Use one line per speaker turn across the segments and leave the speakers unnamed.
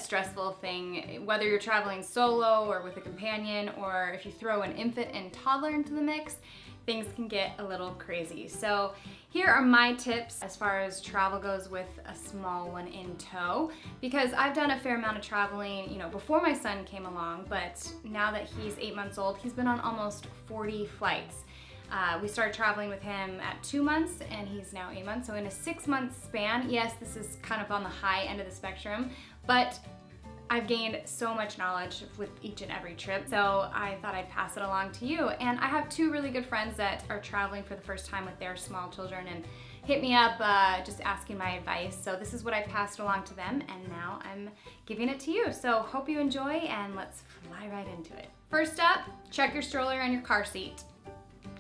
stressful thing, whether you're traveling solo or with a companion, or if you throw an infant and toddler into the mix, things can get a little crazy. So here are my tips as far as travel goes with a small one in tow, because I've done a fair amount of traveling, you know, before my son came along, but now that he's 8 months old, he's been on almost 40 flights. We started traveling with him at 2 months and he's now 8 months. So in a 6-month span, yes, this is kind of on the high end of the spectrum, but I've gained so much knowledge with each and every trip, so I thought I'd pass it along to you. And I have 2 really good friends that are traveling for the first time with their small children and hit me up just asking my advice. So this is what I passed along to them, and now I'm giving it to you. So hope you enjoy, and let's fly right into it. First up, check your stroller and your car seat.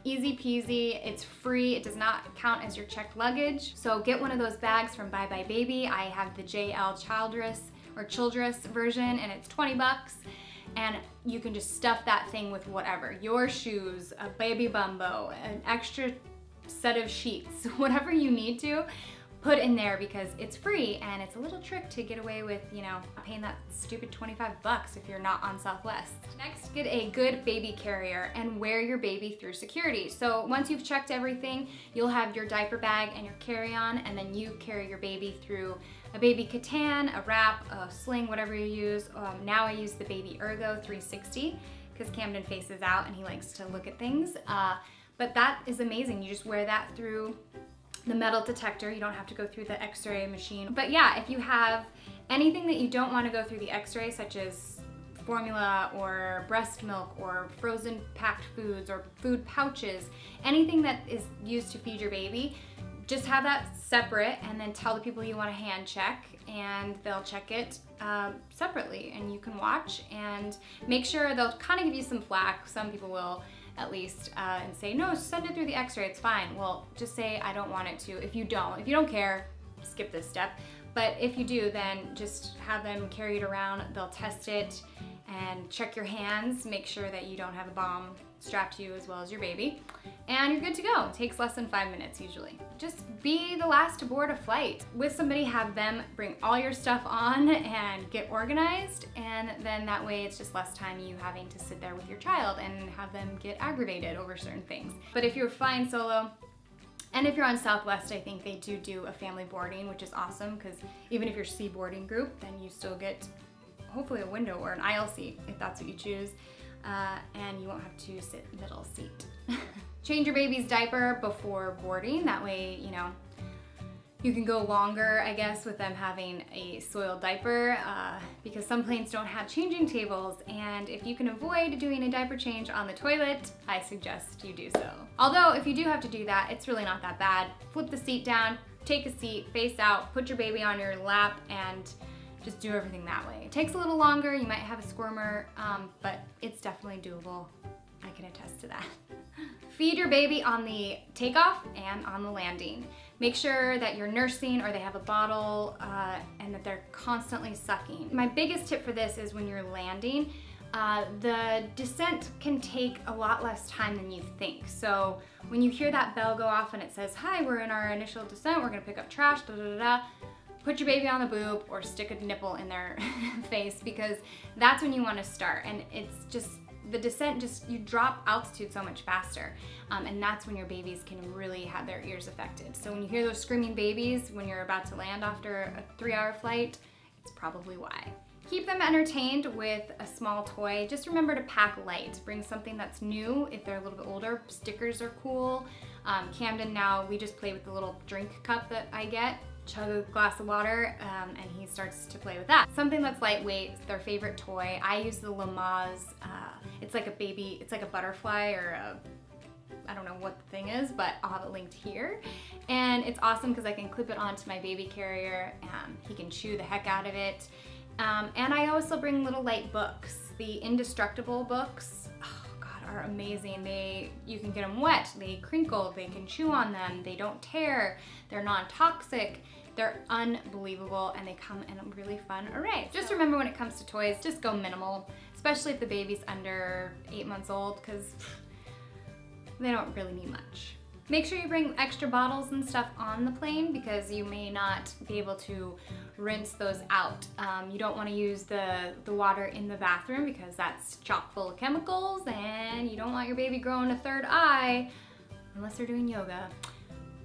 Easy peasy, it's free, it does not count as your checked luggage. So get one of those bags from Bye Bye Baby. I have the JL Childress version, and it's 20 bucks, and you can just stuff that thing with whatever. Your shoes, a baby bumbo, an extra set of sheets, whatever you need to put in there, because it's free and it's a little trick to get away with, you know, paying that stupid 25 bucks if you're not on Southwest. Next, get a good baby carrier and wear your baby through security. So once you've checked everything, you'll have your diaper bag and your carry-on, and then you carry your baby through a baby katan, a wrap, a sling, whatever you use. Now I use the Baby Ergo 360 because Camden faces out and he likes to look at things. But that is amazing. You just wear that through the metal detector. You don't have to go through the x-ray machine. But yeah, if you have anything that you don't want to go through the x-ray, such as formula or breast milk or frozen packed foods or food pouches, anything that is used to feed your baby, just have that separate, and then tell the people you want to hand check, and they'll check it separately, and you can watch and make sure. They'll kind of give you some flack, some people will at least, and say, no, send it through the x-ray, it's fine. Well, just say, I don't want it to. If you don't care, skip this step. But if you do, then just have them carry it around. They'll test it and check your hands, make sure that you don't have a bomb strapped to you as well as your baby, and you're good to go. It takes less than 5 minutes usually. Just be the last to board a flight. With somebody, have them bring all your stuff on and get organized, and then that way it's just less time you having to sit there with your child and have them get aggravated over certain things. But if you're flying solo, and if you're on Southwest, I think they do a family boarding, which is awesome, because even if you're C boarding group, then you still get hopefully a window or an aisle seat if that's what you choose. And you won't have to sit middle seat. Change your baby's diaper before boarding. That way, you know, you can go longer, I guess, with them having a soiled diaper, because some planes don't have changing tables, and if you can avoid doing a diaper change on the toilet, I suggest you do so. Although, if you do have to do that, it's really not that bad. Flip the seat down, take a seat, face out, put your baby on your lap, and just do everything that way. It takes a little longer, you might have a squirmer, but it's definitely doable. I can attest to that. Feed your baby on the takeoff and on the landing. Make sure that you're nursing or they have a bottle, and that they're constantly sucking. My biggest tip for this is when you're landing, the descent can take a lot less time than you think. So when you hear that bell go off and it says, hi, we're in our initial descent, we're gonna pick up trash, da da da da, put your baby on the boob or stick a nipple in their face, because that's when you want to start. And it's just, the descent, just, you drop altitude so much faster, and that's when your babies can really have their ears affected. So when you hear those screaming babies when you're about to land after a 3-hour flight, it's probably why. Keep them entertained with a small toy. Just remember to pack light. Bring something that's new if they're a little bit older. Stickers are cool. Camden now, we just play with the little drink cup that I get. Chug a glass of water, and he starts to play with that. Something that's lightweight, their favorite toy. I use the Lamaze. It's like a baby, it's like a butterfly or a, I don't know what the thing is, but I'll have it linked here. And it's awesome because I can clip it onto my baby carrier, and he can chew the heck out of it. And I also bring little light books. The indestructible books, oh God, are amazing. You can get them wet, they crinkle, they can chew on them, they don't tear, they're non-toxic. They're unbelievable, and they come in a really fun array. Just remember, when it comes to toys, just go minimal, especially if the baby's under 8 months old, because they don't really need much. Make sure you bring extra bottles and stuff on the plane because you may not be able to rinse those out. You don't want to use the water in the bathroom because that's chock full of chemicals, and you don't want your baby growing a third eye unless they're doing yoga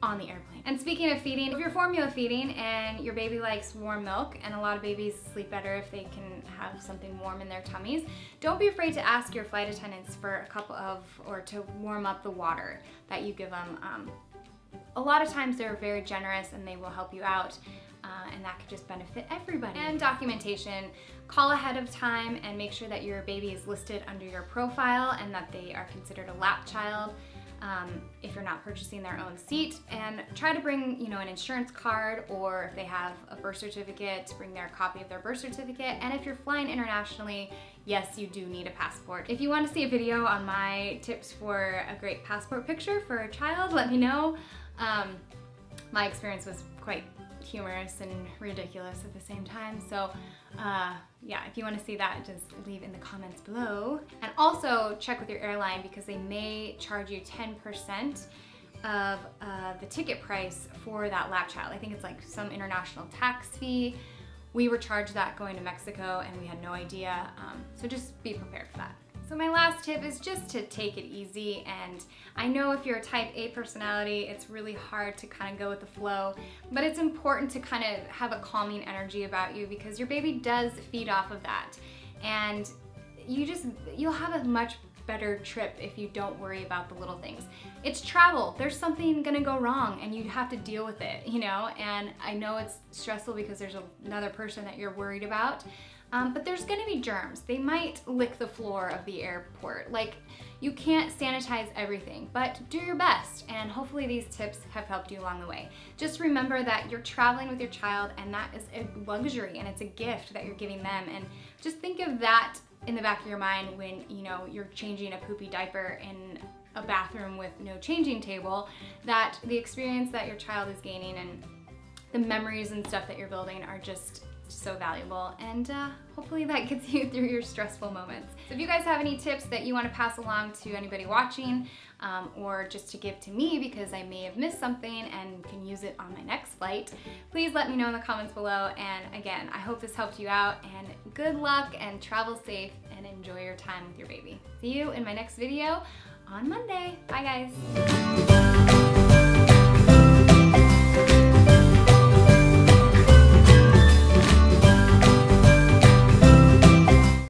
on the airplane. And speaking of feeding, if you're formula feeding and your baby likes warm milk, and a lot of babies sleep better if they can have something warm in their tummies, don't be afraid to ask your flight attendants for a cup of, or to warm up the water that you give them. A lot of times they're very generous and they will help you out, and that could just benefit everybody. And documentation, call ahead of time and make sure that your baby is listed under your profile and that they are considered a lap child. If you're not purchasing their own seat, and try to bring, you know, an insurance card, or if they have a birth certificate, bring their copy of their birth certificate. And if you're flying internationally, yes, you do need a passport. If you want to see a video on my tips for a great passport picture for a child, let me know. My experience was quite humorous and ridiculous at the same time. So yeah, if you want to see that, just leave in the comments below. And also check with your airline because they may charge you 10% of the ticket price for that lap child. I think it's like some international tax fee. We were charged that going to Mexico and we had no idea. So just be prepared for that. So my last tip is just to take it easy, and I know if you're a type A personality, it's really hard to kind of go with the flow, but it's important to kind of have a calming energy about you because your baby does feed off of that, and you'll have a much better trip if you don't worry about the little things. It's travel. There's something gonna go wrong and you have to deal with it, you know, and I know it's stressful because there's another person that you're worried about. But there's gonna be germs. They might lick the floor of the airport. Like, you can't sanitize everything, but do your best, and hopefully these tips have helped you along the way. Just remember that you're traveling with your child, and that is a luxury, and it's a gift that you're giving them, and just think of that in the back of your mind when, you know, you're changing a poopy diaper in a bathroom with no changing table, that the experience that your child is gaining and the memories and stuff that you're building are just so valuable, and hopefully that gets you through your stressful moments. So if you guys have any tips that you want to pass along to anybody watching, or just to give to me because I may have missed something and can use it on my next flight, please let me know in the comments below. And again, I hope this helped you out, and good luck and travel safe and enjoy your time with your baby. See you in my next video on Monday. Bye guys.